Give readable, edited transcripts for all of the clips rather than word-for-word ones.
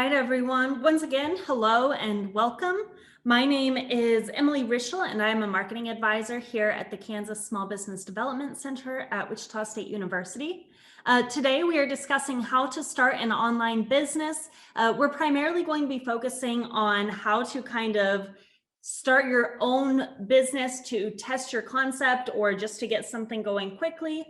right, everyone. Once again, hello and welcome. My name is Emily Rischel, and I'm a marketing advisor here at the Kansas Small Business Development Center at Wichita State University. Today, we are discussing how to start an online business. We're primarily going to be focusing on how to kind of start your own business to test your concept or just to get something going quickly.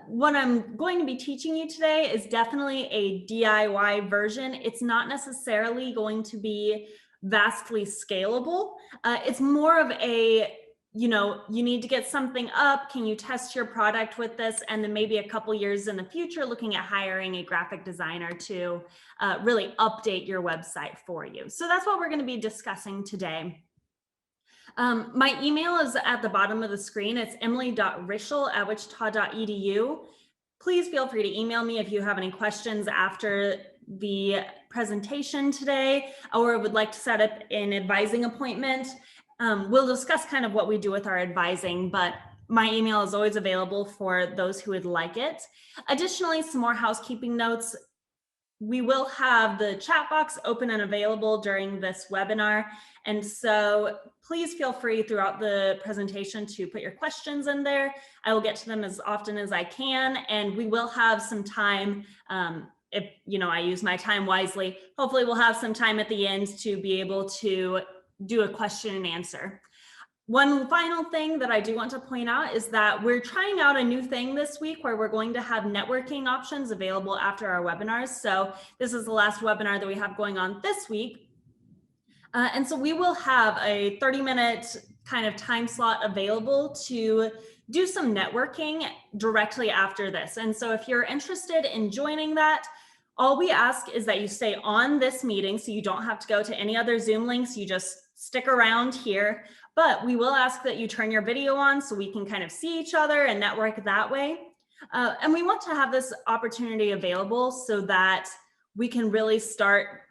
What I'm going to be teaching you today is definitely a DIY version. It's not necessarily going to be vastly scalable. It's more of a, you need to get something up. Can you test your product with this? And then maybe a couple years in the future, looking at hiring a graphic designer to really update your website for you. So that's what we're going to be discussing today. My email is at the bottom of the screen. It's emily.rischel@wichita.edu. Please feel free to email me if you have any questions after the presentation today, or would like to set up an advising appointment. We'll discuss kind of what we do with our advising, but my email is always available for those who would like it. Additionally, some more housekeeping notes. We will have the chat box open and available during this webinar. And so please feel free throughout the presentation to put your questions in there. I will get to them as often as I can, and we will have some time, if I use my time wisely, hopefully we'll have some time at the end to be able to do a question and answer. One final thing that I do want to point out is that we're trying out a new thing this week where we're going to have networking options available after our webinars. So this is the last webinar that we have going on this week. And so we will have a 30-minute kind of time slot available to do some networking directly after this. And so if you're interested in joining that, all we ask is that you stay on this meeting so you don't have to go to any other Zoom links. You just stick around here. But we will ask that you turn your video on so we can kind of see each other and network that way. And we want to have this opportunity available so that we can really start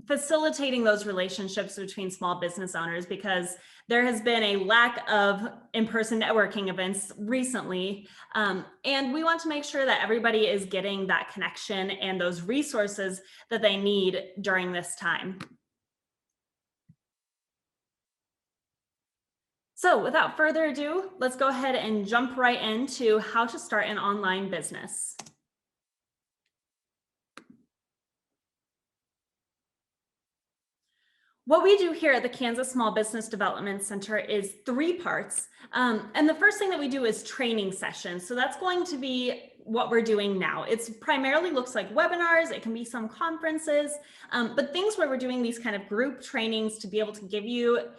facilitating those relationships between small business owners, because there has been a lack of in-person networking events recently. And we want to make sure that everybody is getting that connection and those resources that they need during this time. So without further ado, let's go ahead and jump right into how to start an online business. What we do here at the Kansas Small Business Development Center is three parts. And the first thing that we do is training sessions. So that's going to be what we're doing now. It's primarily looks like webinars, it can be some conferences, but things where we're doing these kind of group trainings to be able to give you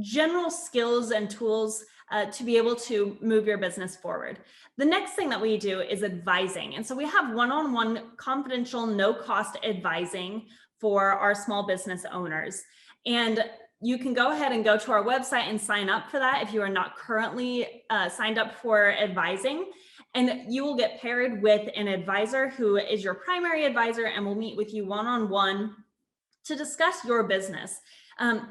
general skills and tools to be able to move your business forward. The next thing that we do is advising. And so we have one-on-one confidential, no-cost advising for our small business owners. And you can go ahead and go to our website and sign up for that if you are not currently signed up for advising. And you will get paired with an advisor who is your primary advisor and will meet with you one-on-one to discuss your business.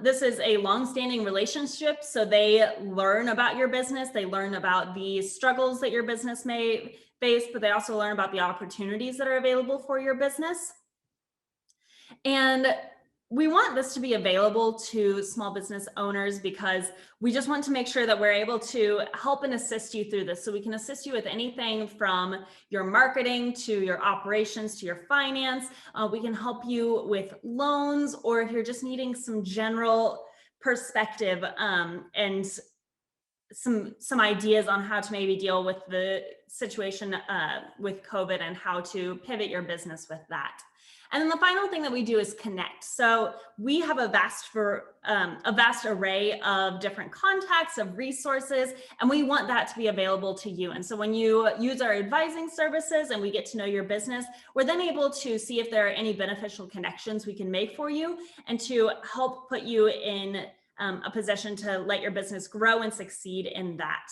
This is a long-standing relationship, so they learn about your business, they learn about the struggles that your business may face, but they also learn about the opportunities that are available for your business. And we want this to be available to small business owners because we just want to make sure that we're able to help and assist you through this. So we can assist you with anything from your marketing to your operations to your finance. We can help you with loans, or if you're just needing some general perspective and some ideas on how to maybe deal with the situation with COVID and how to pivot your business with that. And then the final thing that we do is connect. So we have a vast array of different contacts, of resources, and we want that to be available to you. And so when you use our advising services and we get to know your business, we're then able to see if there are any beneficial connections we can make for you and to help put you in a position to let your business grow and succeed in that.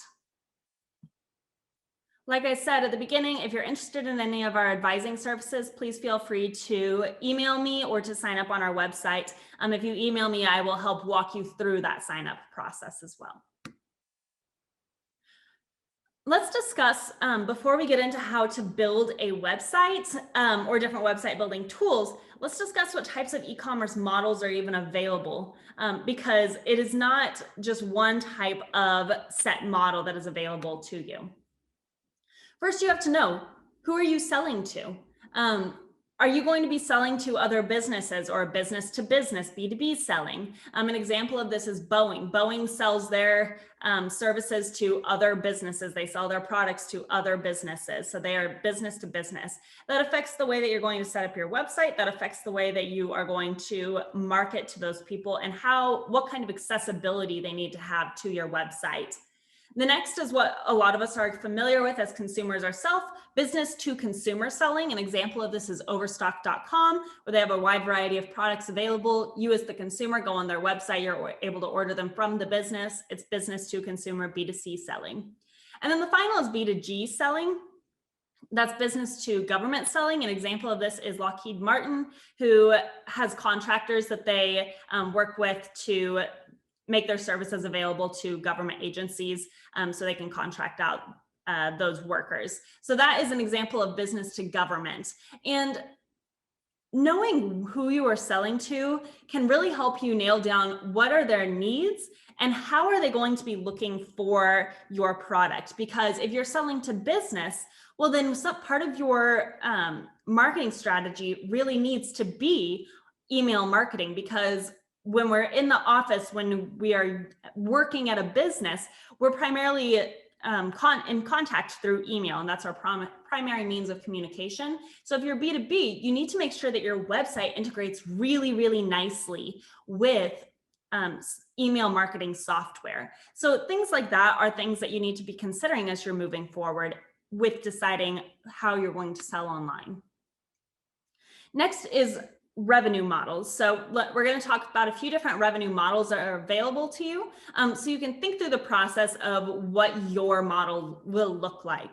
Like I said at the beginning, if you're interested in any of our advising services, please feel free to email me or to sign up on our website. If you email me, I will help walk you through that sign up process as well. Let's discuss, before we get into how to build a website or different website building tools, let's discuss what types of e-commerce models are even available, because it is not just one type of set model that is available to you. First, you have to know, who are you selling to? Are you going to be selling to other businesses or business to business, B2B selling? An example of this is Boeing. Boeing sells their services to other businesses. They sell their products to other businesses. So they are business to business. That affects the way that you're going to set up your website. That affects the way that you are going to market to those people and what kind of accessibility they need to have to your website. The next is what a lot of us are familiar with as consumers ourselves, business to consumer selling. An example of this is Overstock.com, where they have a wide variety of products available. You as the consumer go on their website, you're able to order them from the business. It's business to consumer, B2C selling. And then the final is B2G selling. That's business to government selling. An example of this is Lockheed Martin, who has contractors that they work with to make their services available to government agencies so they can contract out those workers. So that is an example of business to government. And knowing who you are selling to can really help you nail down what are their needs and how are they going to be looking for your product. Because if you're selling to business, well, then some part of your marketing strategy really needs to be email marketing, because when we're in the office, when we are working at a business, we're primarily in contact through email, and that's our primary means of communication. So if you're B2B, you need to make sure that your website integrates really, really nicely with email marketing software. So things like that are things that you need to be considering as you're moving forward with deciding how you're going to sell online. Next is revenue models. So we're going to talk about a few different revenue models that are available to you, so you can think through the process of what your model will look like.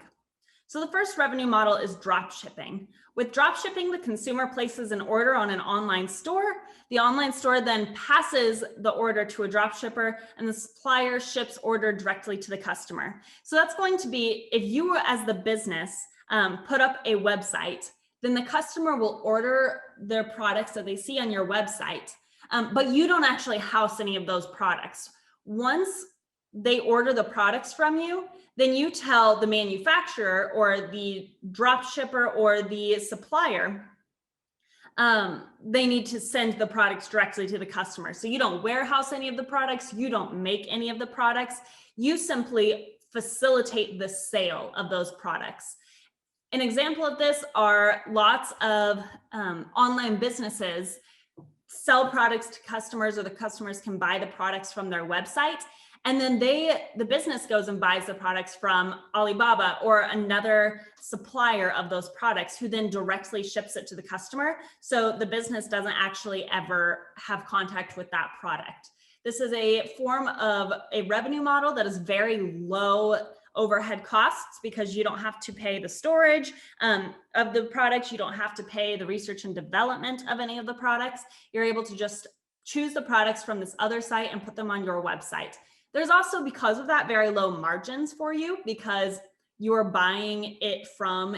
So the first revenue model is drop shipping. With drop shipping, the consumer places an order on an online store. The online store then passes the order to a drop shipper, and the supplier ships order directly to the customer. So that's going to be, if you as the business put up a website, then the customer will order their products that they see on your website, but you don't actually house any of those products. Once they order the products from you, then you tell the manufacturer or the drop shipper or the supplier they need to send the products directly to the customer. So you don't warehouse any of the products, you don't make any of the products, you simply facilitate the sale of those products. An example of this are lots of online businesses sell products to customers, or the customers can buy the products from their website. And then the business goes and buys the products from Alibaba or another supplier of those products, who then directly ships it to the customer. So the business doesn't actually ever have contact with that product. This is a form of a revenue model that is very low overhead costs, because you don't have to pay the storage of the products. You don't have to pay the research and development of any of the products. You're able to just choose the products from this other site and put them on your website. There's also, because of that, very low margins for you, because you are buying it from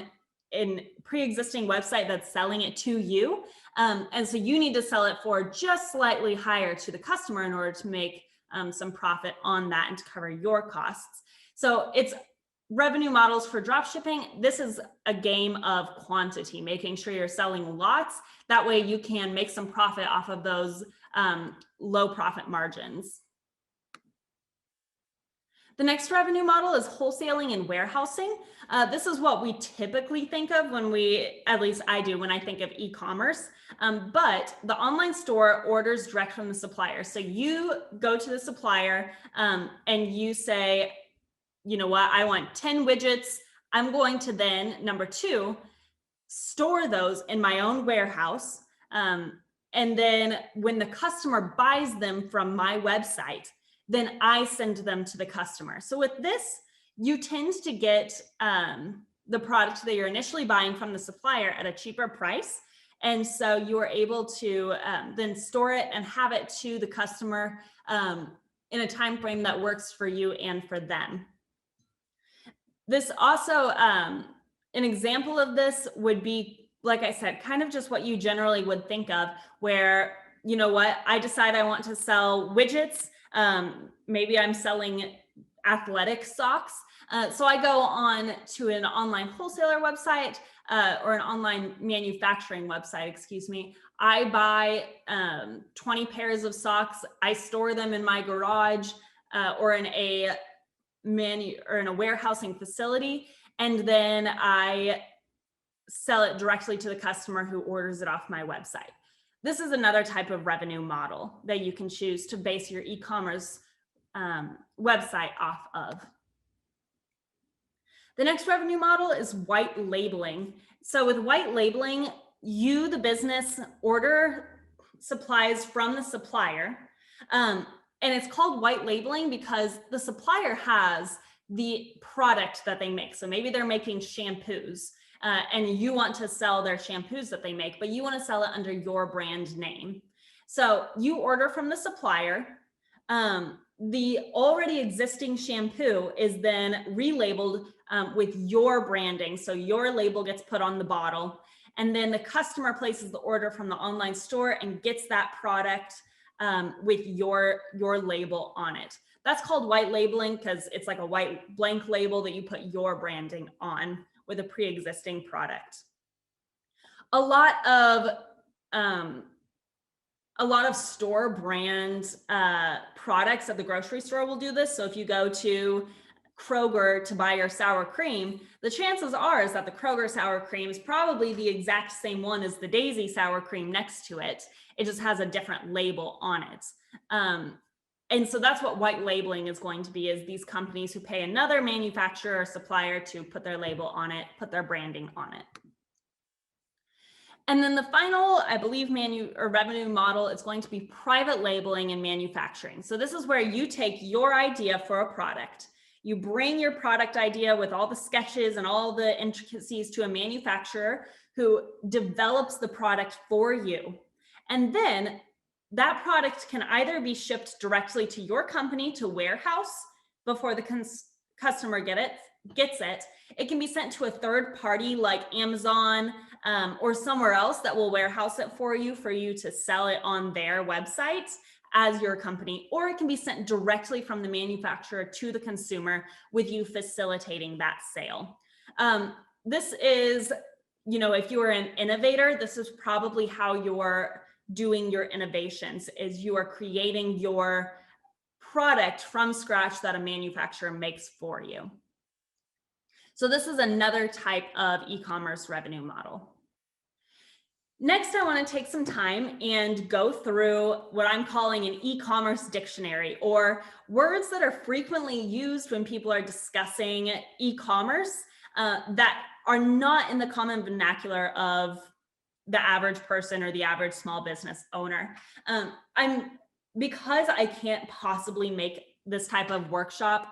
a pre-existing website that's selling it to you. And so you need to sell it for just slightly higher to the customer in order to make some profit on that and to cover your costs. So it's revenue models for drop shipping. This is a game of quantity, making sure you're selling lots. That way you can make some profit off of those low profit margins. The next revenue model is wholesaling and warehousing. This is what we typically think of when at least I do, when I think of e-commerce. But the online store orders direct from the supplier. So you go to the supplier and you say, you know what, I want 10 widgets. I'm going to then, number 2, store those in my own warehouse. And then when the customer buys them from my website, then I send them to the customer. So with this, you tend to get the product that you're initially buying from the supplier at a cheaper price. And so you are able to then store it and have it to the customer in a time frame that works for you and for them. This also, an example of this would be, like I said, kind of just what you generally would think of, where, you know what, I decide I want to sell widgets. Maybe I'm selling athletic socks. So I go on to an online wholesaler website or an online manufacturing website, excuse me. I buy 20 pairs of socks. I store them in my garage or in a warehousing facility, and then I sell it directly to the customer who orders it off my website. This is another type of revenue model that you can choose to base your e-commerce website off of. The next revenue model is white labeling. So with white labeling, you, the business, order supplies from the supplier. And it's called white labeling because the supplier has the product that they make. So maybe they're making shampoos and you want to sell their shampoos that they make, but you want to sell it under your brand name. So you order from the supplier. The already existing shampoo is then relabeled with your branding. So your label gets put on the bottle, and then the customer places the order from the online store and gets that product with your label on it. That's called white labeling because it's like a white blank label that you put your branding on with a pre-existing product. A lot of store brand products at the grocery store will do this. So if you go to Kroger to buy your sour cream, the chances are is that the Kroger sour cream is probably the exact same one as the Daisy sour cream next to it. It just has a different label on it. And so that's what white labeling is going to be, is these companies who pay another manufacturer or supplier to put their label on it, put their branding on it. And then the final, I believe, revenue model is going to be private labeling and manufacturing. So this is where you take your idea for a product, you bring your product idea with all the sketches and all the intricacies to a manufacturer who develops the product for you. And then that product can either be shipped directly to your company to warehouse before the customer gets it. It can be sent to a third party like Amazon or somewhere else that will warehouse it for you to sell it on their website as your company, or it can be sent directly from the manufacturer to the consumer with you facilitating that sale. This is, if you are an innovator, this is probably how you're doing your innovations, is you are creating your product from scratch that a manufacturer makes for you. So this is another type of e-commerce revenue model. Next, I want to take some time and go through what I'm calling an e-commerce dictionary, or words that are frequently used when people are discussing e-commerce that are not in the common vernacular of the average person or the average small business owner. Because I can't possibly make this type of workshop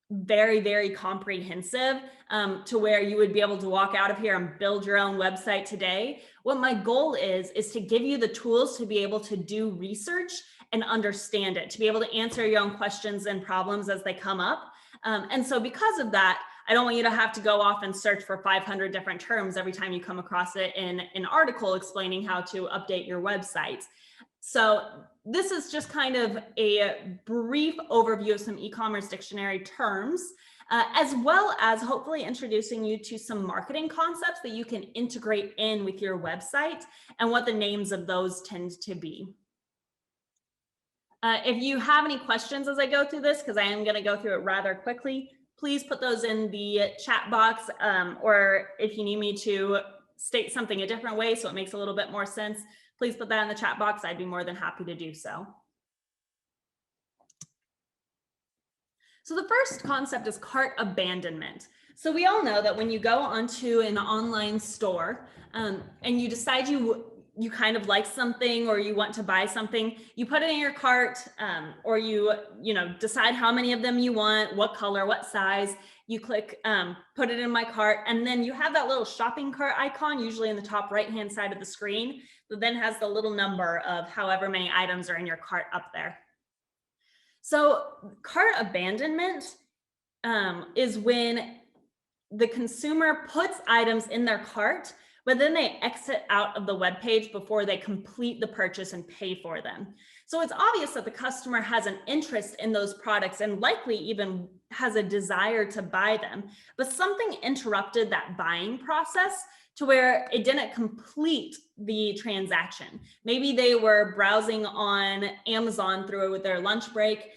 very, very comprehensive to where you would be able to walk out of here and build your own website today. What my goal is to give you the tools to be able to do research and understand it, to be able to answer your own questions and problems as they come up. And so because of that, I don't want you to have to go off and search for 500 different terms every time you come across it in an article explaining how to update your website. So this is just kind of a brief overview of some e-commerce dictionary terms, as well as hopefully introducing you to some marketing concepts that you can integrate in with your website and what the names of those tend to be. If you have any questions as I go through this, because I am going to go through it rather quickly, please put those in the chat box, or if you need me to state something a different way so it makes a little bit more sense, please put that in the chat box. I'd be more than happy to do so. So the first concept is cart abandonment. So we all know that when you go onto an online store and you decide you kind of like something or you want to buy something, you put it in your cart or you decide how many of them you want, what color, what size. You click put it in my cart, and then you have that little shopping cart icon, usually in the top right-hand side of the screen, that then has the little number of however many items are in your cart up there. So cart abandonment is when the consumer puts items in their cart, but then they exit out of the web page before they complete the purchase and pay for them. So it's obvious that the customer has an interest in those products and likely even has a desire to buy them, but something interrupted that buying process to where it didn't complete the transaction. Maybe they were browsing on Amazon through their lunch break,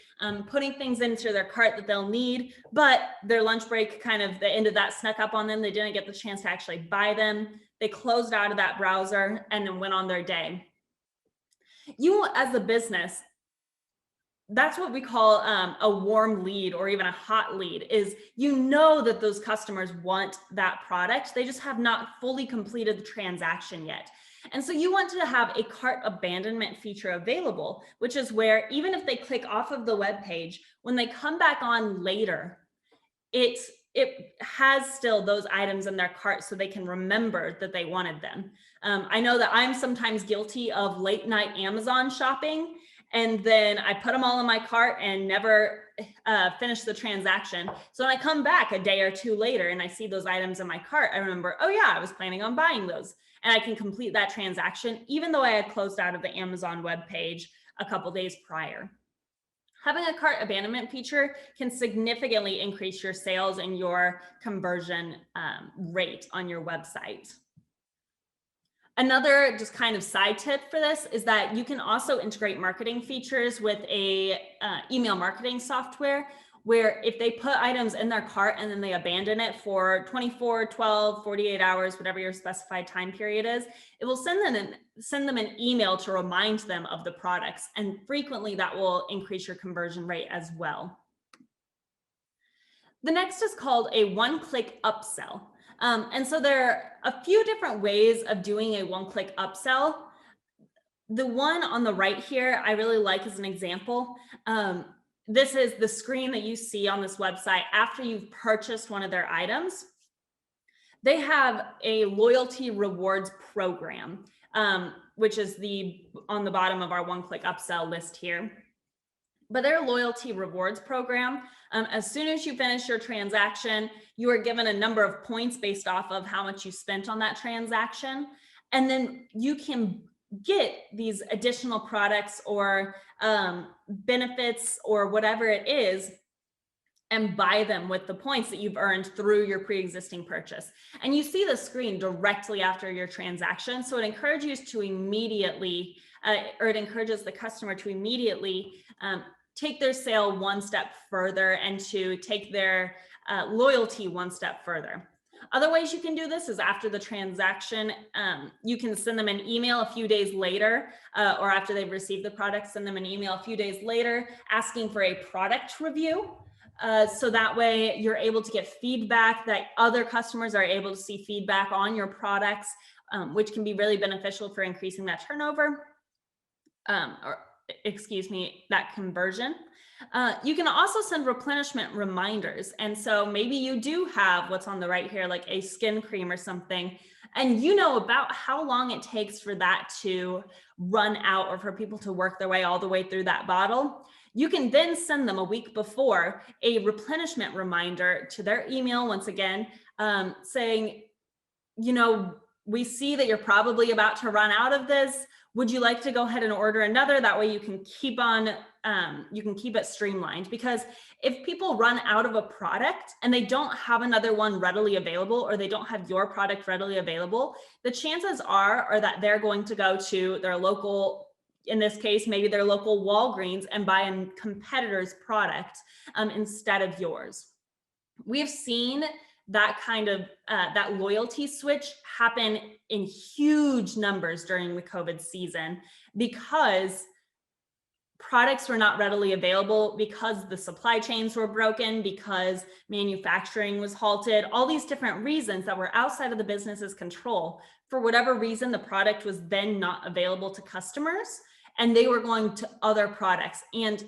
putting things into their cart that they'll need, but their lunch break, kind of the end of that snuck up on them. They didn't get the chance to actually buy them. They closed out of that browser and then went on their day. You as a business, that's what we call a warm lead or even a hot lead, is you know that those customers want that product. They just have not fully completed the transaction yet. And so you want to have a cart abandonment feature available, which is where even if they click off of the web page, when they come back on later, it has still those items in their cart so they can remember that they wanted them. I know that I'm sometimes guilty of late night Amazon shopping, and then I put them all in my cart and never finish the transaction. So when I come back a day or two later and I see those items in my cart, I remember, oh yeah, I was planning on buying those. And I can complete that transaction, even though I had closed out of the Amazon web page a couple days prior. Having a cart abandonment feature can significantly increase your sales and your conversion rate on your website. Another just kind of side tip for this is that you can also integrate marketing features with a email marketing software, where if they put items in their cart and then they abandon it for 24, 12, 48 hours, whatever your specified time period is, it will send them an email to remind them of the products. And frequently that will increase your conversion rate as well. The next is called a one-click upsell. And so there are a few different ways of doing a one-click upsell. The one on the right here, I really like as an example. This is the screen that you see on this website after you've purchased one of their items. They have a loyalty rewards program, which is on the bottom of our one-click upsell list here. But their loyalty rewards program, as soon as you finish your transaction, you are given a number of points based off of how much you spent on that transaction. And then you can get these additional products or benefits or whatever it is and buy them with the points that you've earned through your pre-existing purchase. And you see the screen directly after your transaction. So it encourages you to immediately, it encourages the customer to immediately take their sale one step further and to take their loyalty one step further. Other ways you can do this is after the transaction, you can send them an email a few days later, or after they've received the product, send them an email a few days later asking for a product review. So that way you're able to get feedback, that other customers are able to see feedback on your products, which can be really beneficial for increasing that turnover, that conversion. You can also send replenishment reminders. And so maybe you do have what's on the right here, like a skin cream or something, and you know about how long it takes for that to run out or for people to work their way all the way through that bottle. You can then send them a week before a replenishment reminder to their email, once again, saying, you know, we see that you're probably about to run out of this. Would you like to go ahead and order another? That way you can keep it streamlined, because if people run out of a product and they don't have another one readily available, or they don't have your product readily available, the chances are that they're going to go to their local, in this case, maybe their local Walgreens, and buy a competitor's product instead of yours. We've seen that kind of that loyalty switch happen in huge numbers during the COVID season, because products were not readily available, because the supply chains were broken, because manufacturing was halted, all these different reasons that were outside of the business's control. For whatever reason, the product was then not available to customers, and they were going to other products. And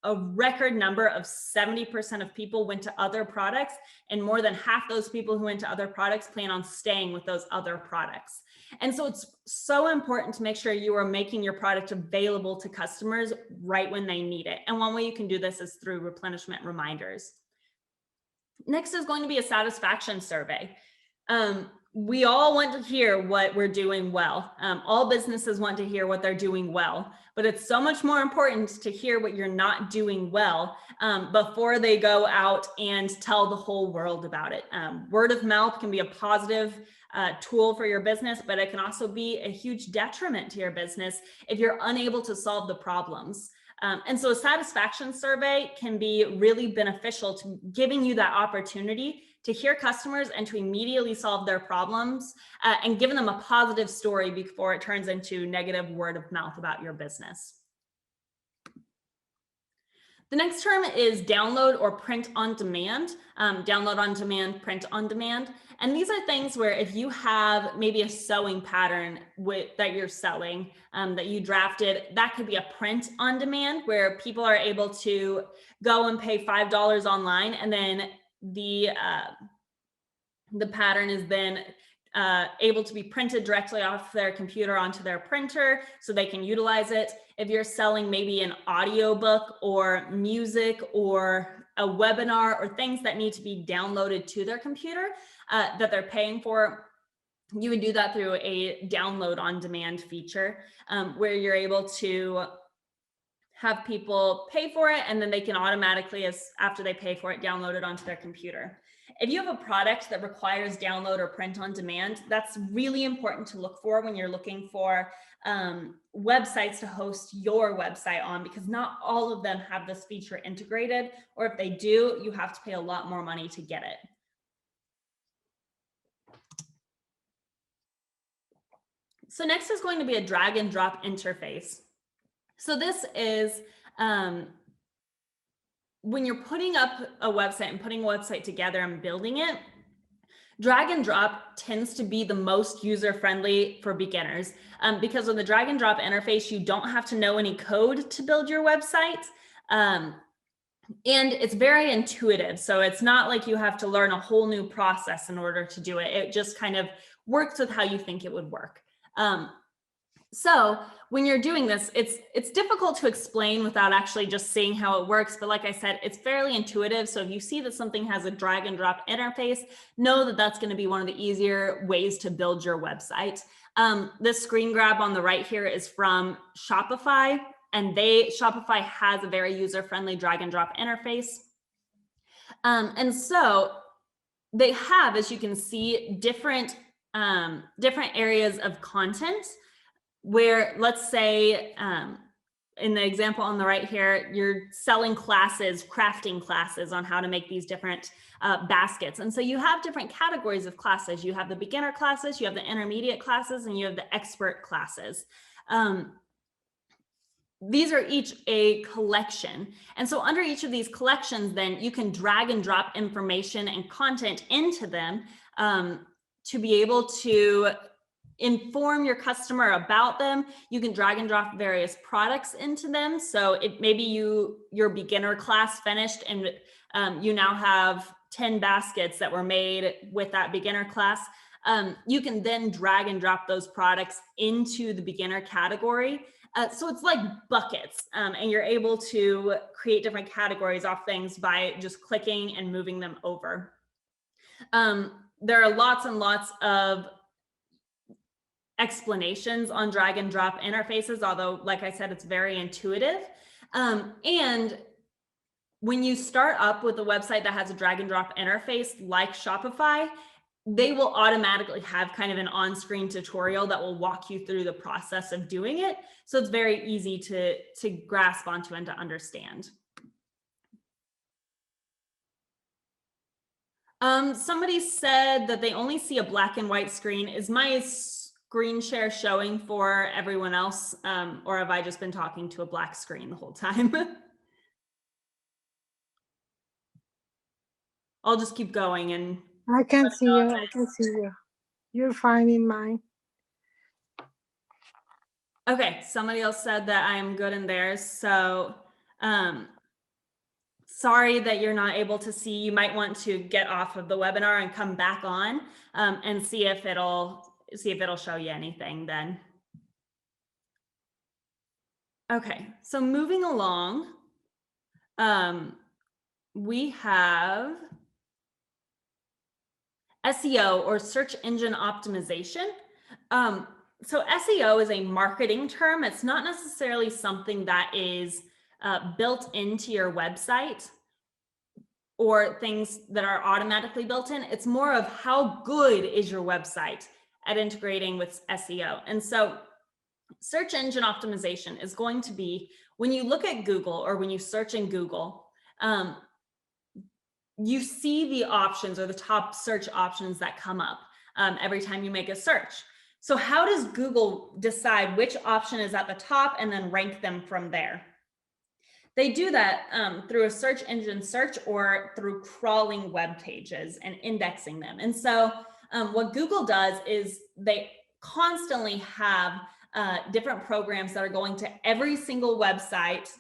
a record number of 70% of people went to other products, and more than half those people who went to other products plan on staying with those other products. And so it's so important to make sure you are making your product available to customers right when they need it. And one way you can do this is through replenishment reminders. Next is going to be a satisfaction survey. We all want to hear what we're doing well. All businesses want to hear what they're doing well, but it's so much more important to hear what you're not doing well before they go out and tell the whole world about it. Word of mouth can be a positive tool for your business, but it can also be a huge detriment to your business if you're unable to solve the problems. And so a satisfaction survey can be really beneficial to giving you that opportunity to hear customers and to immediately solve their problems and giving them a positive story before it turns into negative word of mouth about your business. The next term is download or print on demand, download on demand, print on demand. And these are things where if you have maybe a sewing pattern that you're selling that you drafted, that could be a print on demand where people are able to go and pay $5 online, and then the pattern is then able to be printed directly off their computer onto their printer so they can utilize it. If you're selling maybe an audiobook or music or a webinar or things that need to be downloaded to their computer that they're paying for, you would do that through a download on demand feature where you're able to have people pay for it, and then they can automatically, after they pay for it, download it onto their computer. If you have a product that requires download or print on demand, that's really important to look for when you're looking for websites to host your website on, because not all of them have this feature integrated, or if they do, you have to pay a lot more money to get it. So next is going to be a drag and drop interface. So this is when you're putting up a website and putting a website together and building it, drag and drop tends to be the most user-friendly for beginners because with the drag and drop interface, you don't have to know any code to build your website. And it's very intuitive. So it's not like you have to learn a whole new process in order to do it. It just kind of works with how you think it would work. So when you're doing this, it's difficult to explain without actually just seeing how it works. But like I said, it's fairly intuitive. So if you see that something has a drag and drop interface, know that that's going to be one of the easier ways to build your website. This screen grab on the right here is from Shopify, and Shopify has a very user-friendly drag and drop interface. And so they have, as you can see, different areas of content where, let's say, in the example on the right here, you're selling classes, crafting classes on how to make these different baskets. And so you have different categories of classes. You have the beginner classes, you have the intermediate classes, and you have the expert classes. These are each a collection. And so under each of these collections, then you can drag and drop information and content into them to be able to inform your customer about them. You can drag and drop various products into them. So it maybe your beginner class finished and you now have 10 baskets that were made with that beginner class. You can then drag and drop those products into the beginner category. So it's like buckets, and you're able to create different categories off things by just clicking and moving them over. There are lots and lots of explanations on drag and drop interfaces, although, like I said, it's very intuitive. And when you start up with a website that has a drag and drop interface like Shopify, they will automatically have kind of an on-screen tutorial that will walk you through the process of doing it. So it's very easy to grasp onto and to understand. Somebody said that they only see a black and white screen. Is my screen share showing for everyone else, or have I just been talking to a black screen the whole time? I'll just keep going and I can see you. I can see you. You're fine in mine. Okay, somebody else said that I am good in theirs. So sorry that you're not able to see. You might want to get off of the webinar and come back on and see if it'll show you anything then. Okay, so moving along, we have SEO, or search engine optimization. So SEO is a marketing term. It's not necessarily something that is built into your website or things that are automatically built in. It's more of how good is your website at integrating with SEO. And so search engine optimization is going to be when you look at Google or when you search in Google, you see the options or the top search options that come up every time you make a search. So how does Google decide which option is at the top and then rank them from there? They do that through a search engine search or through crawling web pages and indexing them. And so what Google does is they constantly have different programs that are going to every single website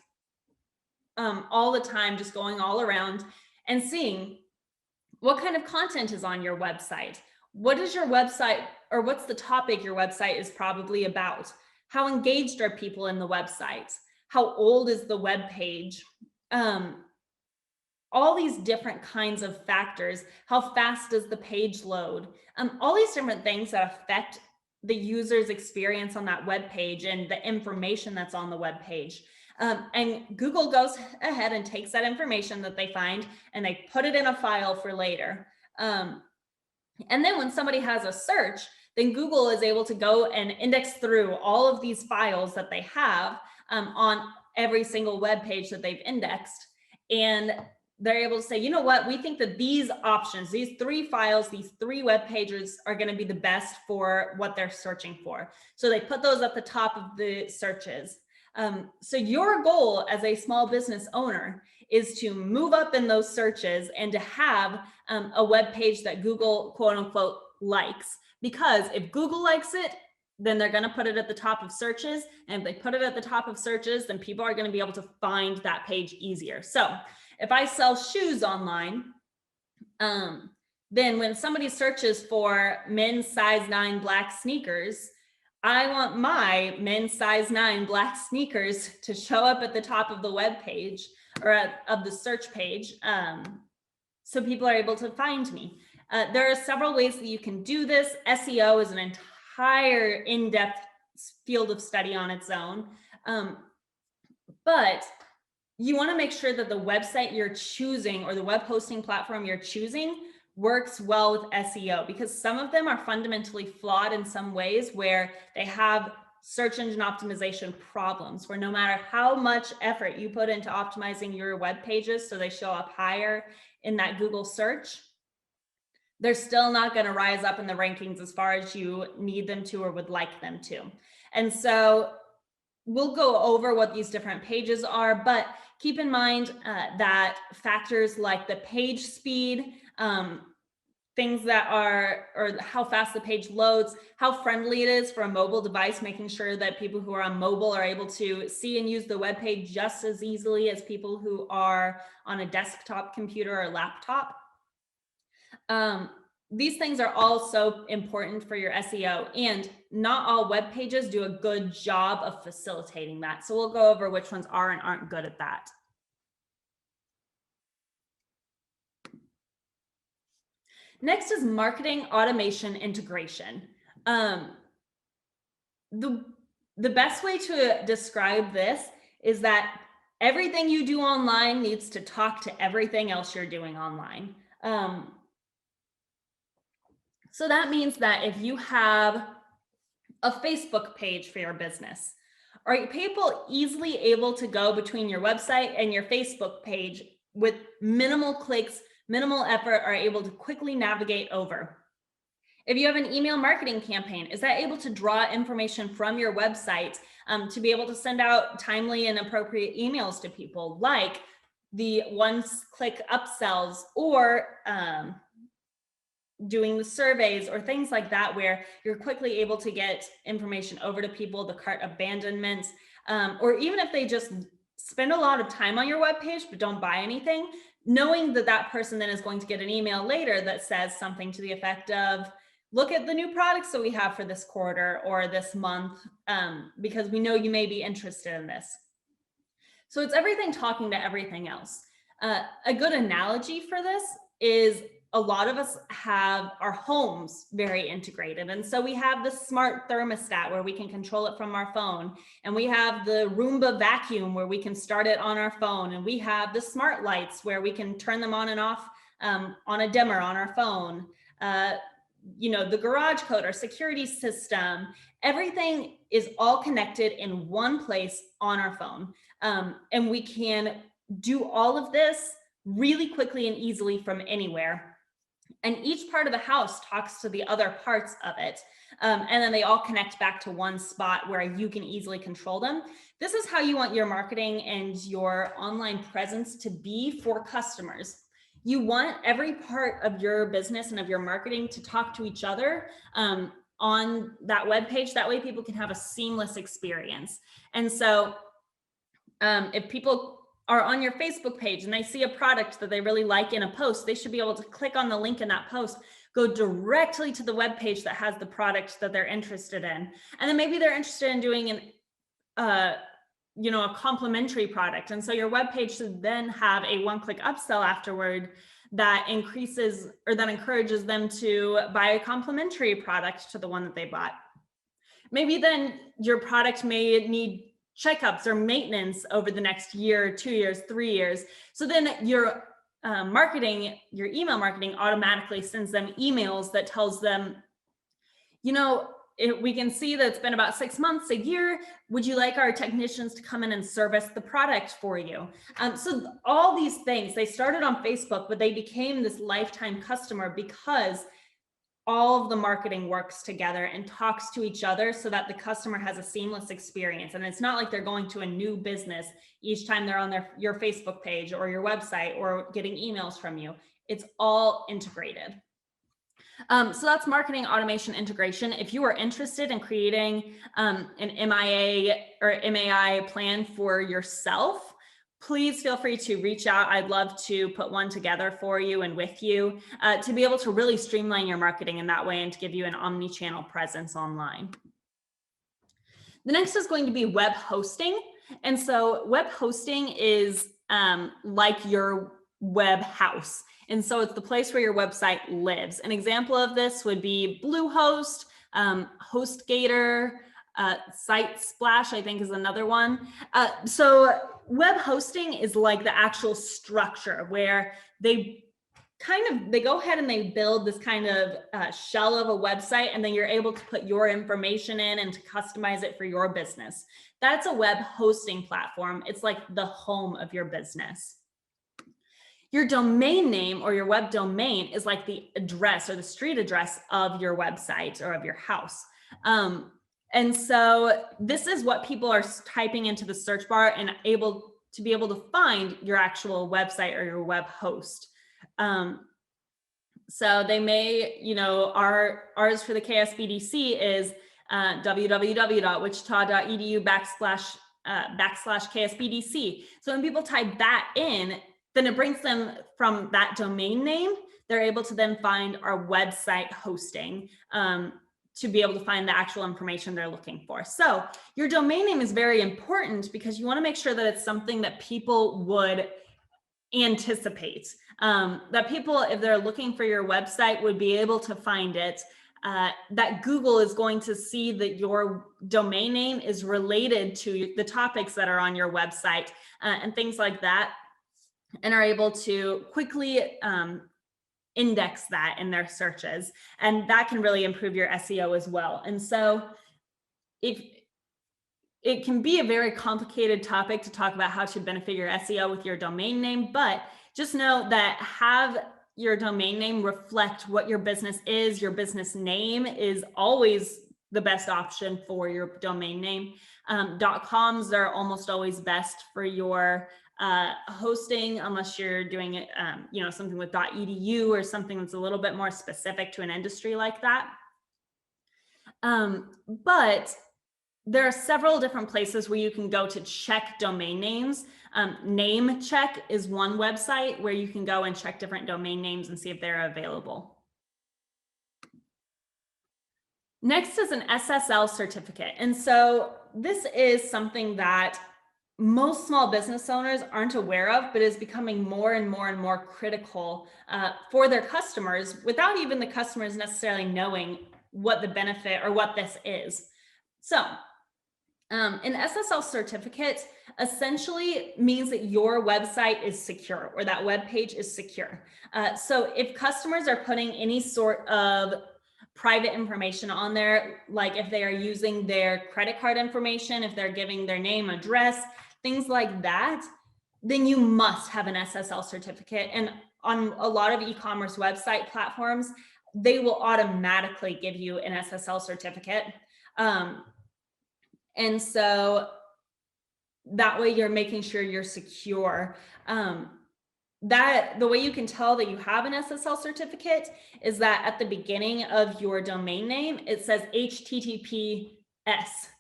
all the time, just going all around and seeing what kind of content is on your website. What is your website, or what's the topic your website is probably about? How engaged are people in the website? How old is the web page? All these different kinds of factors. How fast does the page load? All these different things that affect the user's experience on that web page and the information that's on the web page. And Google goes ahead and takes that information that they find and they put it in a file for later. And then when somebody has a search, then Google is able to go and index through all of these files that they have on every single web page that they've indexed. And they're able to say, you know what, we think that these options, these 3 files, these 3 web pages are going to be the best for what they're searching for. So they put those at the top of the searches. So your goal as a small business owner is to move up in those searches and to have a web page that Google, quote unquote, likes. Because if Google likes it, then they're going to put it at the top of searches. And if they put it at the top of searches, then people are going to be able to find that page easier. So if I sell shoes online, then when somebody searches for men's size 9 black sneakers, I want my men's size 9 black sneakers to show up at the top of the web page or of the search page, so people are able to find me. There are several ways that you can do this. SEO is an entire in-depth field of study on its own, but you want to make sure that the website you're choosing or the web hosting platform you're choosing works well with SEO, because some of them are fundamentally flawed in some ways where they have search engine optimization problems, where no matter how much effort you put into optimizing your web pages so they show up higher in that Google search, they're still not going to rise up in the rankings as far as you need them to or would like them to. And so we'll go over what these different pages are, but keep in mind that factors like the page speed, things that are, or how fast the page loads, how friendly it is for a mobile device, making sure that people who are on mobile are able to see and use the web page just as easily as people who are on a desktop computer or laptop. These things are all so important for your SEO, and not all web pages do a good job of facilitating that. So we'll go over which ones are and aren't good at that. Next is marketing automation integration. The best way to describe this is that everything you do online needs to talk to everything else you're doing online. So that means that if you have a Facebook page for your business, are people easily able to go between your website and your Facebook page with minimal clicks, minimal effort, are able to quickly navigate over? If you have an email marketing campaign, is that able to draw information from your website to be able to send out timely and appropriate emails to people, like the one-click upsells, or doing the surveys or things like that, where you're quickly able to get information over to people, the cart abandonments, or even if they just spend a lot of time on your webpage but don't buy anything, knowing that that person then is going to get an email later that says something to the effect of, look at the new products that we have for this quarter or this month, because we know you may be interested in this. So it's everything talking to everything else. A good analogy for this is a lot of us have our homes very integrated. And so we have the smart thermostat where we can control it from our phone. And we have the Roomba vacuum where we can start it on our phone. And we have the smart lights where we can turn them on and off on a dimmer on our phone. The garage code, our security system, everything is all connected in one place on our phone. And we can do all of this really quickly and easily from anywhere. And each part of the house talks to the other parts of it. And then they all connect back to one spot where you can easily control them. This is how you want your marketing and your online presence to be for customers. You want every part of your business and of your marketing to talk to each other on that web page. That way people can have a seamless experience. And so if people are on your Facebook page and they see a product that they really like in a post, they should be able to click on the link in that post, go directly to the web page that has the product that they're interested in. And then maybe they're interested in doing a complimentary product. And so your web page should then have a one-click upsell afterward that increases or that encourages them to buy a complimentary product to the one that they bought. Maybe then your product may need checkups or maintenance over the next year, 2 years, 3 years. So then your your email marketing automatically sends them emails that tells them, we can see that it's been about 6 months, a year. Would you like our technicians to come in and service the product for you? So all these things, they started on Facebook, but they became this lifetime customer because all of the marketing works together and talks to each other so that the customer has a seamless experience. And it's not like they're going to a new business each time they're on your Facebook page or your website or getting emails from you. It's all integrated. So that's marketing automation integration. If you are interested in creating an MIA or MAI plan for yourself, please feel free to reach out. I'd love to put one together for you and with you to be able to really streamline your marketing in that way and to give you an omni-channel presence online. The next is going to be web hosting. And so web hosting is like your web house. And so it's the place where your website lives. An example of this would be Bluehost, HostGator, SiteSplash, I think is another one. So web hosting is like the actual structure where they go ahead and they build this kind of shell of a website, and then you're able to put your information in and to customize it for your business. That's a web hosting platform. It's like the home of your business. Your domain name or your web domain is like the address or the street address of your website or of your house. And so this is what people are typing into the search bar and able to find your actual website or your web host. So they may, ours for the KSBDC is www.wichita.edu/KSBDC. So when people type that in, then it brings them from that domain name. They're able to then find our website hosting to be able to find the actual information they're looking for. So your domain name is very important because you want to make sure that it's something that people would anticipate, that people, if they're looking for your website, would be able to find it, that Google is going to see that your domain name is related to the topics that are on your website and things like that, and are able to quickly index that in their searches. And that can really improve your SEO as well. And so if it can be a very complicated topic to talk about how to benefit your SEO with your domain name, but just know that have your domain name reflect what your business is. Your business name is always the best option for your domain name. .coms are almost always best for your hosting, unless you're doing it, something with .edu or something that's a little bit more specific to an industry like that. But there are several different places where you can go to check domain names. Namecheck is one website where you can go and check different domain names and see if they're available. Next is an SSL certificate. And so this is something that most small business owners aren't aware of, but is becoming more and more and more critical for their customers without even the customers necessarily knowing what the benefit or what this is. So an SSL certificate essentially means that your website is secure or that web page is secure. So if customers are putting any sort of private information on there, like if they are using their credit card information, if they're giving their name, address, things like that, then you must have an SSL certificate. And on a lot of e-commerce website platforms, they will automatically give you an SSL certificate. And so that way you're making sure you're secure. That the way you can tell that you have an SSL certificate is that at the beginning of your domain name, it says HTTPS.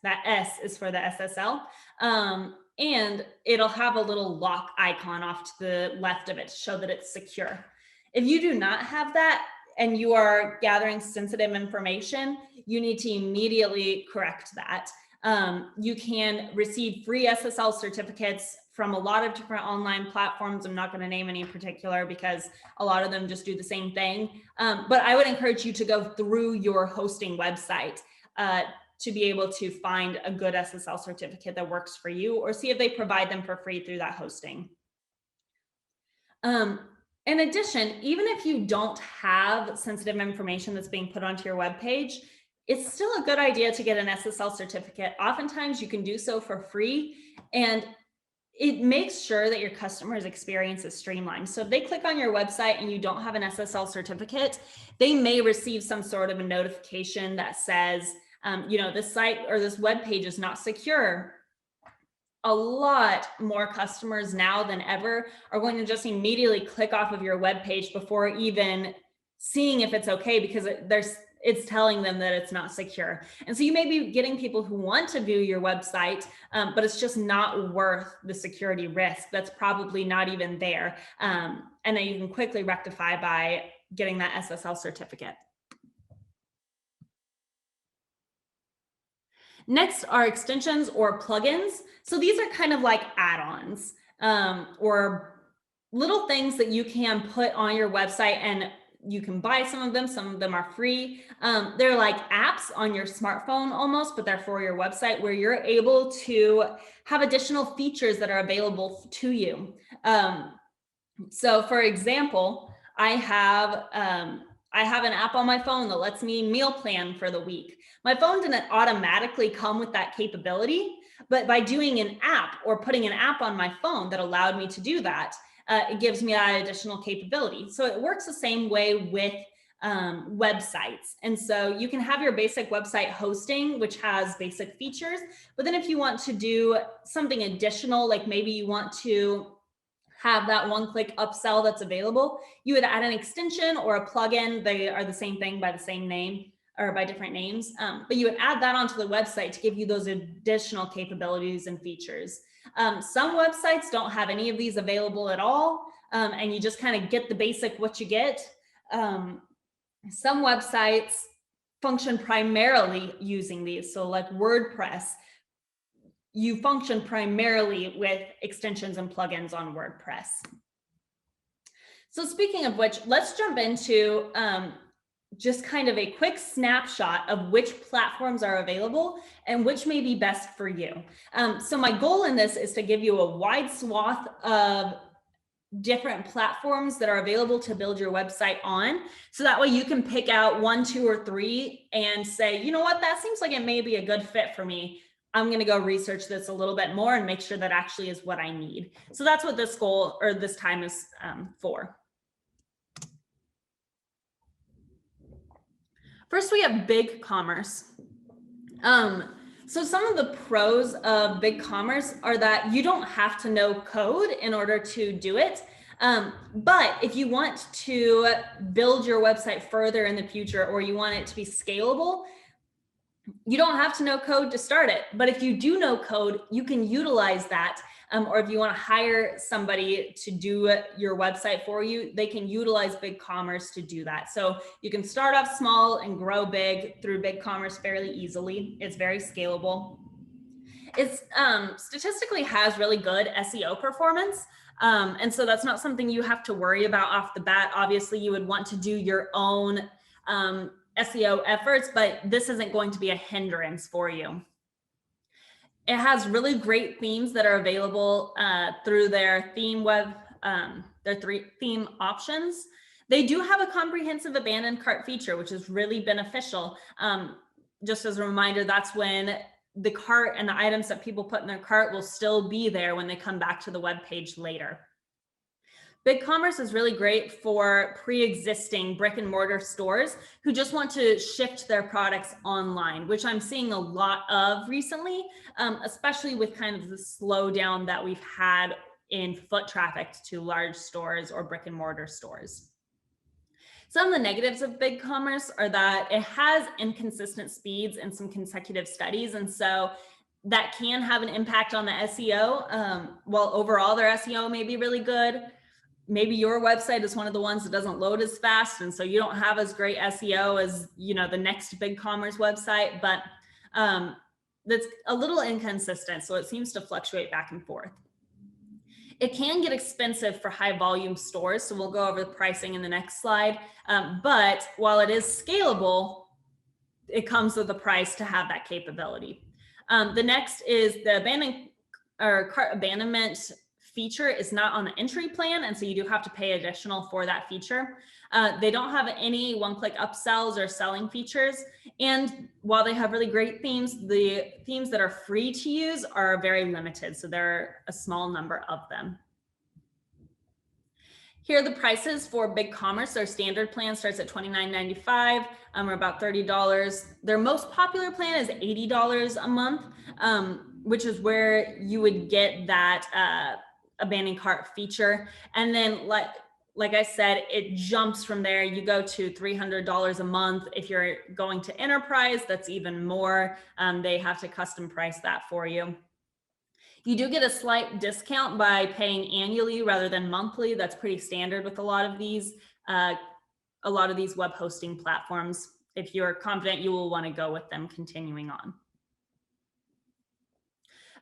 That S is for the SSL. And it'll have a little lock icon off to the left of it to show that it's secure. If you do not have that and you are gathering sensitive information, you need to immediately correct that. You can receive free SSL certificates from a lot of different online platforms. I'm not going to name any in particular because a lot of them just do the same thing. But I would encourage you to go through your hosting website to be able to find a good SSL certificate that works for you, or see if they provide them for free through that hosting. In addition, even if you don't have sensitive information that's being put onto your web page, it's still a good idea to get an SSL certificate. Oftentimes you can do so for free, and it makes sure that your customer's experience is streamlined. So if they click on your website and you don't have an SSL certificate, they may receive some sort of a notification that says, this site or this web page is not secure. A lot more customers now than ever are going to just immediately click off of your web page before even seeing if it's okay, because it's telling them that it's not secure. And so you may be getting people who want to view your website, but it's just not worth the security risk. That's probably not even there. And then you can quickly rectify by getting that SSL certificate. Next are extensions or plugins. So these are kind of like add-ons or little things that you can put on your website, and you can buy some of them are free. They're like apps on your smartphone almost, but they're for your website, where you're able to have additional features that are available to you. So for example, I have an app on my phone that lets me meal plan for the week. My phone didn't automatically come with that capability, but by doing an app or putting an app on my phone that allowed me to do that, it gives me that additional capability. So it works the same way with websites. And so you can have your basic website hosting, which has basic features, but then if you want to do something additional, like maybe you want to have that one-click upsell that's available, you would add an extension or a plugin. They are the same thing by the same name or by different names, but you would add that onto the website to give you those additional capabilities and features. Some websites don't have any of these available at all, and you just kind of get the basic what you get. Some websites function primarily using these. So like WordPress, you function primarily with extensions and plugins on WordPress. So speaking of which, let's jump into just kind of a quick snapshot of which platforms are available and which may be best for you. So my goal in this is to give you a wide swath of different platforms that are available to build your website on. So that way you can pick out 1, 2, or 3 and say, you know what, that seems like it may be a good fit for me. I'm going to go research this a little bit more and make sure that actually is what I need. So that's what this goal or this time is for. First, we have BigCommerce. So some of the pros of BigCommerce are that you don't have to know code in order to do it. But if you want to build your website further in the future, or you want it to be scalable, you don't have to know code to start it. But if you do know code, you can utilize that. Or if you want to hire somebody to do your website for you, they can utilize BigCommerce to do that. So you can start off small and grow big through BigCommerce fairly easily. It's very scalable. It's statistically has really good SEO performance. And so that's not something you have to worry about off the bat. Obviously, you would want to do your own SEO efforts, but this isn't going to be a hindrance for you. It has really great themes that are available through their theme theme options. They do have a comprehensive abandoned cart feature, which is really beneficial. Just as a reminder, that's when the cart and the items that people put in their cart will still be there when they come back to the web page later. BigCommerce is really great for pre-existing brick and mortar stores who just want to shift their products online, which I'm seeing a lot of recently, especially with kind of the slowdown that we've had in foot traffic to large stores or brick and mortar stores. Some of the negatives of BigCommerce are that it has inconsistent speeds in some consecutive studies. And so that can have an impact on the SEO. While overall their SEO may be really good, maybe your website is one of the ones that doesn't load as fast. And so you don't have as great SEO as, you know, the next BigCommerce website, but that's a little inconsistent. So it seems to fluctuate back and forth. It can get expensive for high volume stores. So we'll go over the pricing in the next slide. But while it is scalable, it comes with a price to have that capability. The next is the cart abandonment feature is not on the entry plan. And so you do have to pay additional for that feature. They don't have any one-click upsells or selling features. And while they have really great themes, the themes that are free to use are very limited. So there are a small number of them. Here are the prices for BigCommerce. Their standard plan starts at $29.95 or about $30. Their most popular plan is $80 a month, which is where you would get that abandoned cart feature. And then like I said, it jumps from there. You go to $300 a month. If you're going to enterprise, that's even more. They have to custom price that for you. You do get a slight discount by paying annually rather than monthly. That's pretty standard with a lot of these web hosting platforms. If you're confident, you will want to go with them continuing on.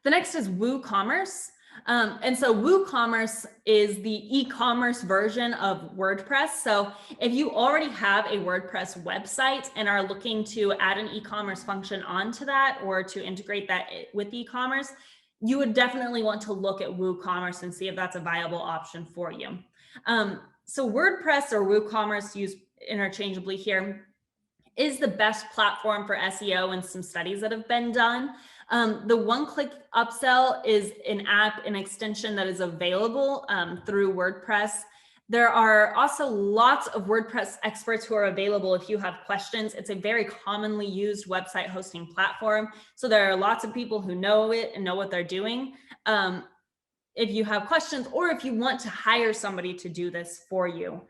The next is WooCommerce. And so WooCommerce is the e-commerce version of WordPress. So if you already have a WordPress website and are looking to add an e-commerce function onto that or to integrate that with e-commerce, you would definitely want to look at WooCommerce and see if that's a viable option for you. So WordPress or WooCommerce, used interchangeably here, is the best platform for SEO in some studies that have been done. The one-click upsell is an extension that is available through WordPress. There are also lots of WordPress experts who are available if you have questions. It's a very commonly used website hosting platform. So there are lots of people who know it and know what they're doing. If you have questions or if you want to hire somebody to do this for you,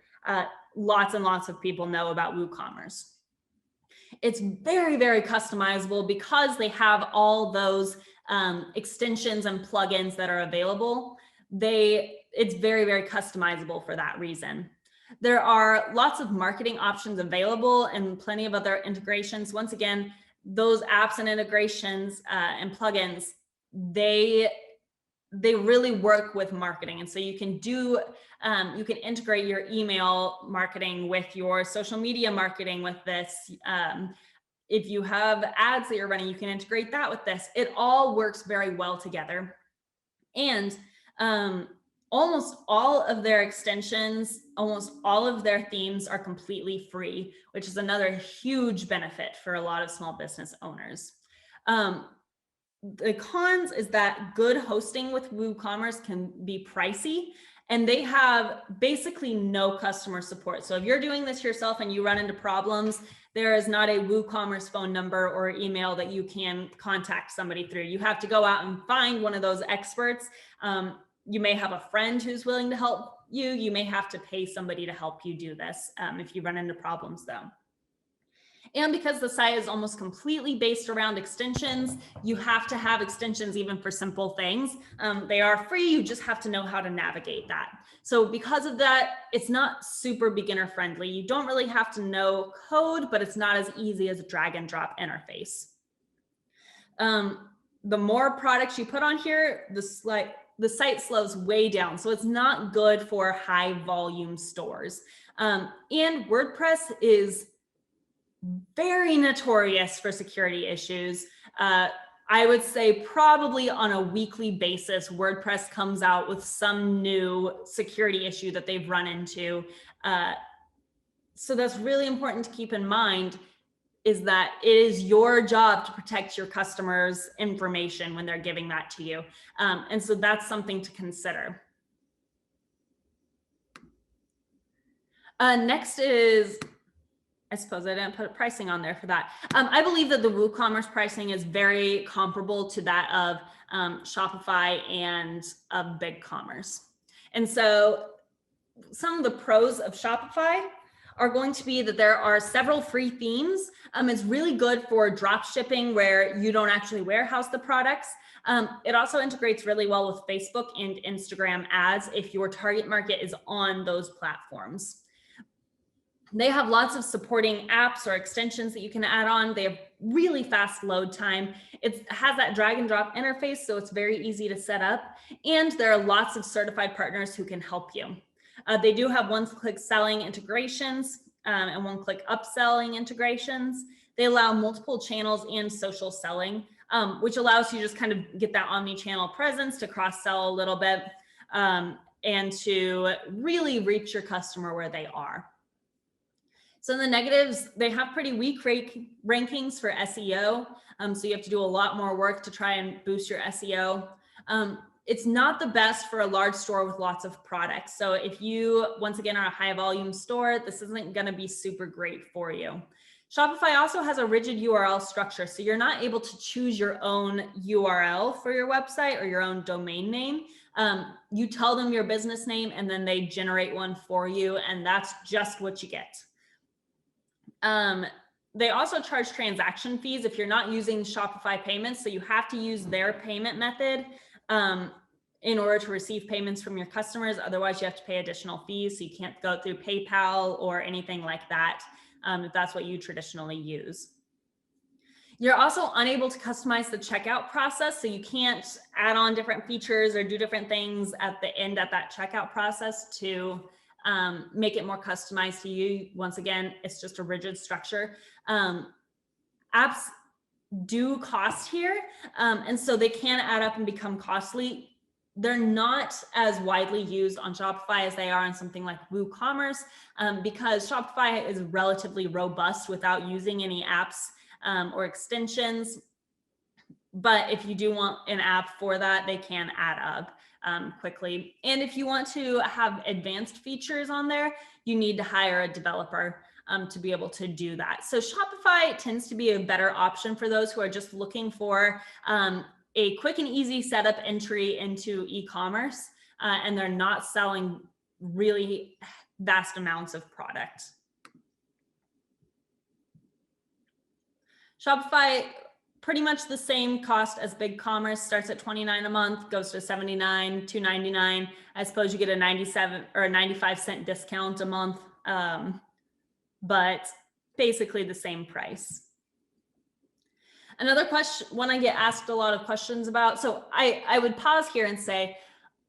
lots and lots of people know about WooCommerce. It's very, very customizable because they have all those extensions and plugins that are available. It's very, very customizable for that reason. There are lots of marketing options available and plenty of other integrations. Once again, those apps and integrations and plugins, they really work with marketing. And so you can integrate your email marketing with your social media marketing with this. If you have ads that you're running, you can integrate that with this. It all works very well together. And almost all of their extensions, almost all of their themes are completely free, which is another huge benefit for a lot of small business owners. The cons is that good hosting with WooCommerce can be pricey, and they have basically no customer support. So if you're doing this yourself and you run into problems, there is not a WooCommerce phone number or email that you can contact somebody through. You have to go out and find one of those experts. You may have a friend who's willing to help you. You may have to pay somebody to help you do this if you run into problems though. And because the site is almost completely based around extensions, you have to have extensions even for simple things. They are free, you just have to know how to navigate that. So because of that, it's not super beginner friendly. You don't really have to know code, but it's not as easy as a drag and drop interface. the more products you put on here, the site slows way down. So it's not good for high volume stores. And WordPress is very notorious for security issues. I would say probably on a weekly basis, WordPress comes out with some new security issue that they've run into. So that's really important to keep in mind, is that it is your job to protect your customers' information when they're giving that to you. And so that's something to consider. Next is, I suppose I didn't put pricing on there for that. I believe that the WooCommerce pricing is very comparable to that of Shopify and of BigCommerce. And so some of the pros of Shopify are going to be that there are several free themes. It's really good for drop shipping where you don't actually warehouse the products. It also integrates really well with Facebook and Instagram ads if your target market is on those platforms. They have lots of supporting apps or extensions that you can add on. They have really fast load time. It has that drag and drop interface, so it's very easy to set up. And there are lots of certified partners who can help you. They do have one-click selling integrations and one-click upselling integrations. They allow multiple channels and social selling, which allows you to just kind of get that omni-channel presence to cross-sell a little bit and to really reach your customer where they are. So in the negatives, they have pretty weak rankings for SEO. So you have to do a lot more work to try and boost your SEO. It's not the best for a large store with lots of products. So if you, once again, are a high volume store, this isn't going to be super great for you. Shopify also has a rigid URL structure. So you're not able to choose your own URL for your website or your own domain name. You tell them your business name and then they generate one for you. And that's just what you get. They also charge transaction fees if you're not using Shopify payments. So you have to use their payment method in order to receive payments from your customers. Otherwise, you have to pay additional fees. So you can't go through PayPal or anything like that if that's what you traditionally use. You're also unable to customize the checkout process. So you can't add on different features or do different things at the end at that checkout process to make it more customized to you. Once again, it's just a rigid structure. Apps do cost here, and so they can add up and become costly. They're not as widely used on Shopify as they are on something like WooCommerce because Shopify is relatively robust without using any apps or extensions. But if you do want an app for that, they can add up quickly. And if you want to have advanced features on there, you need to hire a developer to be able to do that. So Shopify tends to be a better option for those who are just looking for a quick and easy setup entry into e-commerce, and they're not selling really vast amounts of product. Shopify, pretty much the same cost as BigCommerce, starts at $29 a month, goes to $79, $299. I suppose you get a 97 or a 95-cent discount a month, but basically the same price. Another question, one I get asked a lot of questions about. So I would pause here and say,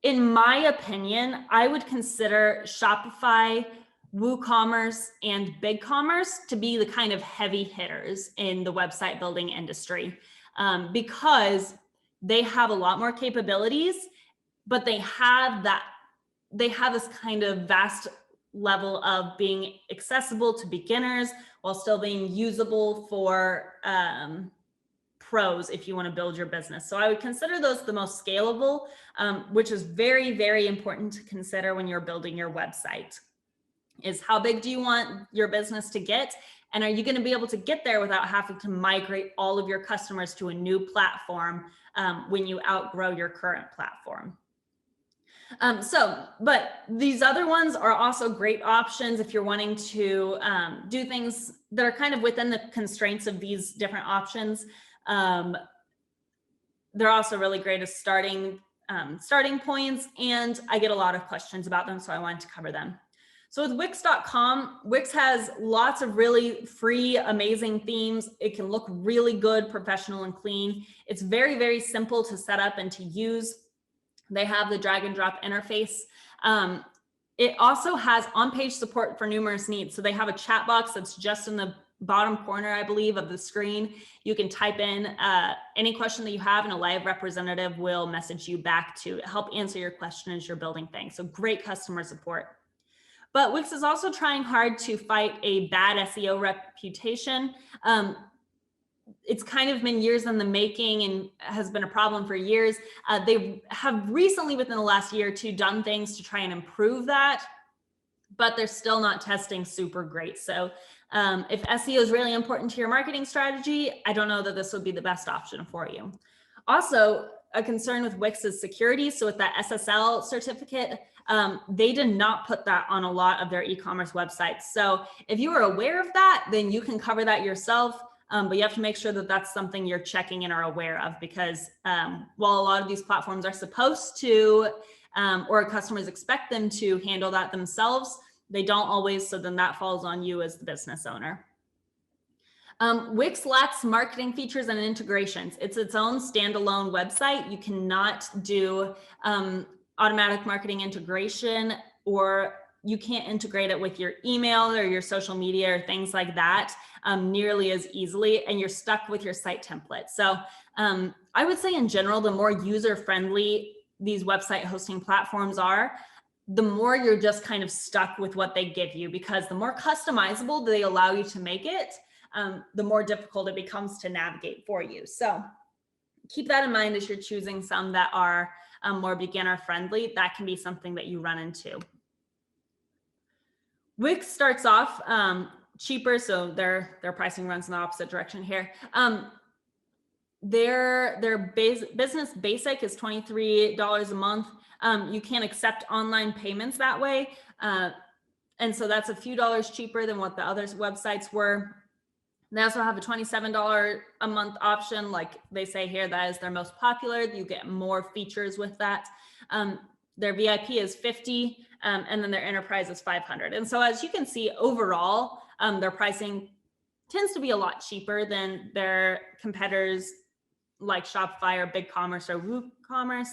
in my opinion, I would consider Shopify, WooCommerce, and BigCommerce to be the kind of heavy hitters in the website building industry because they have a lot more capabilities, but they have this kind of vast level of being accessible to beginners while still being usable for pros if you want to build your business. So I would consider those the most scalable, which is very, very important to consider when you're building your website. Is how big do you want your business to get? And are you going to be able to get there without having to migrate all of your customers to a new platform when you outgrow your current platform? But these other ones are also great options if you're wanting to do things that are kind of within the constraints of these different options. They're also really great as starting points, and I get a lot of questions about them, so I wanted to cover them. So with Wix.com, Wix has lots of really free, amazing themes. It can look really good, professional and clean. It's very, very simple to set up and to use. They have the drag and drop interface. It also has on-page support for numerous needs. So they have a chat box that's just in the bottom corner, I believe, of the screen. You can type in any question that you have, and a live representative will message you back to help answer your question as you're building things. So great customer support. But Wix is also trying hard to fight a bad SEO reputation. It's kind of been years in the making and has been a problem for years. They have recently, within the last year or two, done things to try and improve that, but they're still not testing super great. So if SEO is really important to your marketing strategy, I don't know that this would be the best option for you. Also, a concern with Wix is security. So with that SSL certificate, they did not put that on a lot of their e-commerce websites. So if you are aware of that, then you can cover that yourself. But you have to make sure that that's something you're checking and are aware of, because while a lot of these platforms are supposed to, or customers expect them to handle that themselves, they don't always. So then that falls on you as the business owner. Wix lacks marketing features and integrations. It's its own standalone website. You cannot do automatic marketing integration, or you can't integrate it with your email or your social media or things like that nearly as easily, and you're stuck with your site template. So I would say in general, the more user-friendly these website hosting platforms are, the more you're just kind of stuck with what they give you, because the more customizable they allow you to make it, the more difficult it becomes to navigate for you. So keep that in mind as you're choosing some that are more beginner friendly. That can be something that you run into. Wix starts off cheaper, so their pricing runs in the opposite direction here. Their business basic is $23 a month. You can't accept online payments that way. And so that's a few dollars cheaper than what the other websites were. They also have a $27 a month option. Like they say here, that is their most popular. You get more features with that. Their VIP is $50, and then their enterprise is $500. And so as you can see, overall, their pricing tends to be a lot cheaper than their competitors like Shopify or BigCommerce or WooCommerce,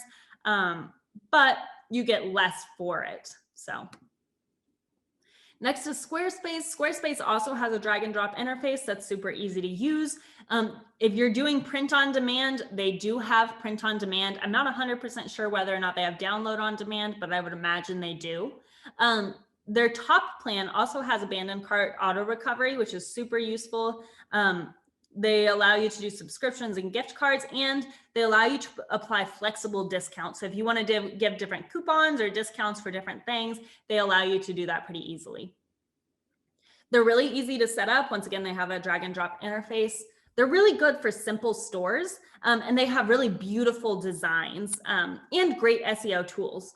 but you get less for it. So next is Squarespace. Squarespace also has a drag and drop interface that's super easy to use. If you're doing print on demand, they do have print on demand. I'm not 100% sure whether or not they have download on demand, but I would imagine they do. Their top plan also has abandoned cart auto recovery, which is super useful. They allow you to do subscriptions and gift cards, and they allow you to apply flexible discounts. So if you want to give different coupons or discounts for different things, they allow you to do that pretty easily. They're really easy to set up. Once again, they have a drag and drop interface. They're really good for simple stores, and they have really beautiful designs and great SEO tools.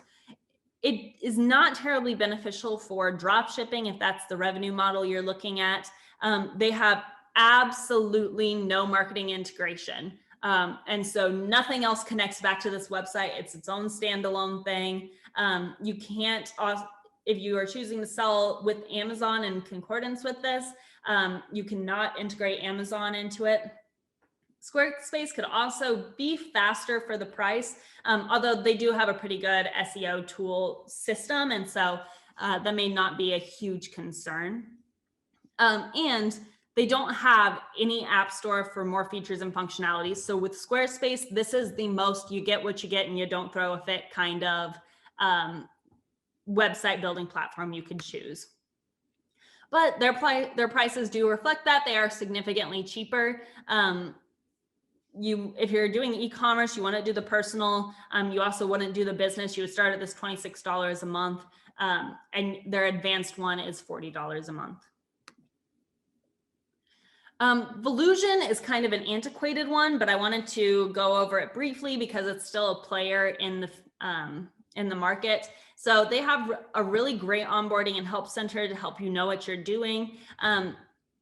It is not terribly beneficial for drop shipping if that's the revenue model you're looking at. They have absolutely no marketing integration. And so nothing else connects back to this website. It's its own standalone thing. You can't, if you are choosing to sell with Amazon in concordance with this, you cannot integrate Amazon into it. Squarespace could also be faster for the price, although they do have a pretty good SEO tool system. And so that may not be a huge concern. And they don't have any app store for more features and functionalities. So with Squarespace, this is the most you get what you get and you don't throw a fit kind of website building platform you could choose. But their prices do reflect that. They are significantly cheaper. If you're doing e-commerce, you want to do the personal, you also wouldn't do the business, you would start at this $26 a month, and their advanced one is $40 a month. Volusion is kind of an antiquated one, but I wanted to go over it briefly because it's still a player in the market. So they have a really great onboarding and help center to help you know what you're doing.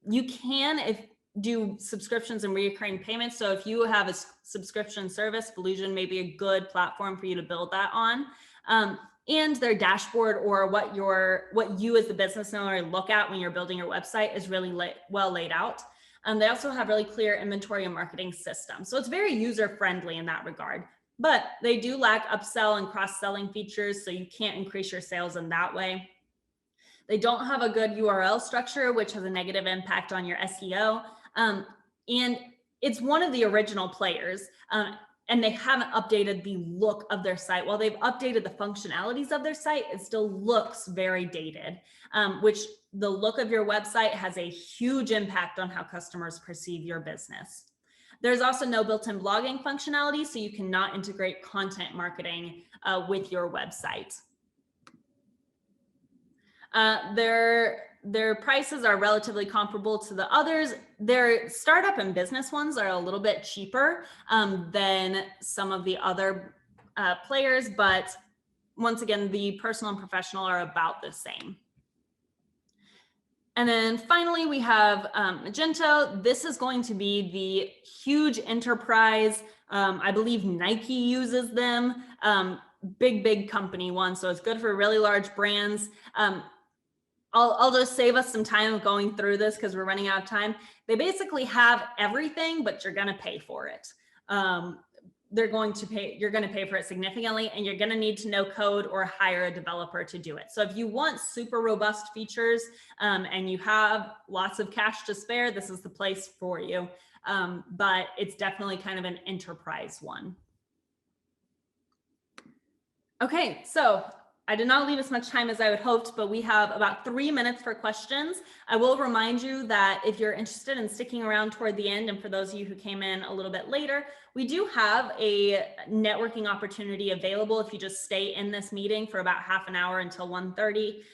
You can do subscriptions and recurring payments. So if you have a subscription service, Volusion may be a good platform for you to build that on. and their dashboard, or what you as the business owner look at when you're building your website, is really well laid out. They also have really clear inventory and marketing systems. So it's very user-friendly in that regard, but they do lack upsell and cross-selling features, so you can't increase your sales in that way. They don't have a good URL structure, which has a negative impact on your SEO. And it's one of the original players, and they haven't updated the look of their site. While they've updated the functionalities of their site, it still looks very dated, which the look of your website has a huge impact on how customers perceive your business. There's also no built-in blogging functionality, so you cannot integrate content marketing with your website. Their prices are relatively comparable to the others. Their startup and business ones are a little bit cheaper than some of the other players, but once again, the personal and professional are about the same. And then finally, we have Magento. This is going to be the huge enterprise. I believe Nike uses them. Big company one, so it's good for really large brands. I'll just save us some time of going through this because we're running out of time. They basically have everything, but you're going to pay for it. You're going to pay for it significantly, and you're going to need to know code or hire a developer to do it. So if you want super robust features and you have lots of cash to spare, this is the place for you. But it's definitely kind of an enterprise one. Okay, so I did not leave as much time as I would hoped, but we have about 3 minutes for questions. I will remind you that if you're interested in sticking around toward the end, and for those of you who came in a little bit later, we do have a networking opportunity available if you just stay in this meeting for about half an hour until 1:30.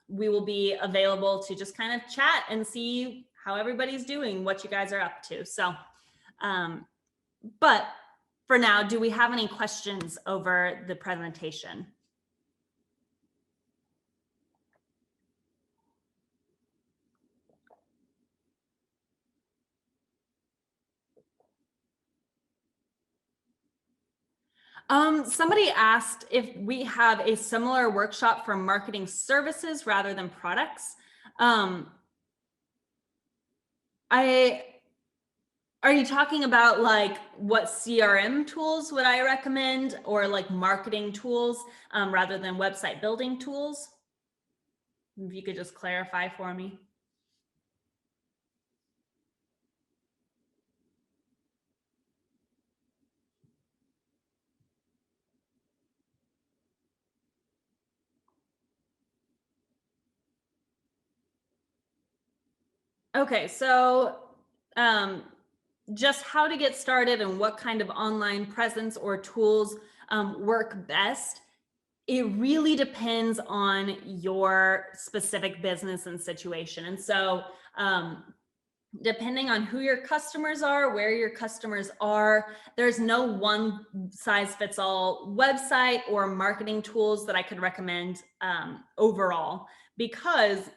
We will be available to just kind of chat and see how everybody's doing, what you guys are up to. So, but for now, do we have any questions over the presentation? Somebody asked if we have a similar workshop for marketing services rather than products. Are you talking about like what CRM tools would I recommend, or like marketing tools rather than website building tools? If you could just clarify for me. Okay, so just how to get started and what kind of online presence or tools work best. It really depends on your specific business and situation. And so depending on who your customers are, where your customers are, there's no one size fits all website or marketing tools that I could recommend overall, because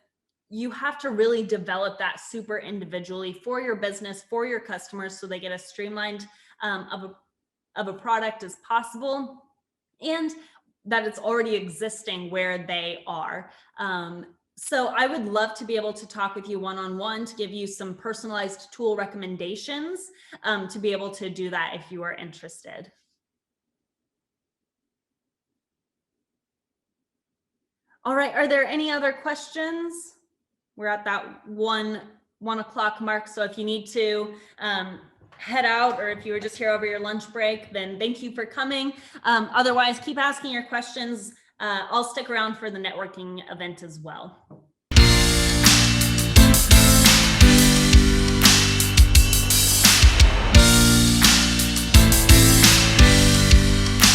you have to really develop that super individually for your business, for your customers, so they get as streamlined of a product as possible, and that it's already existing where they are. So I would love to be able to talk with you one-on-one to give you some personalized tool recommendations to be able to do that if you are interested. All right, are there any other questions? We're at that one o'clock mark, so if you need to head out, or if you were just here over your lunch break, then thank you for coming. Otherwise, keep asking your questions. I'll stick around for the networking event as well.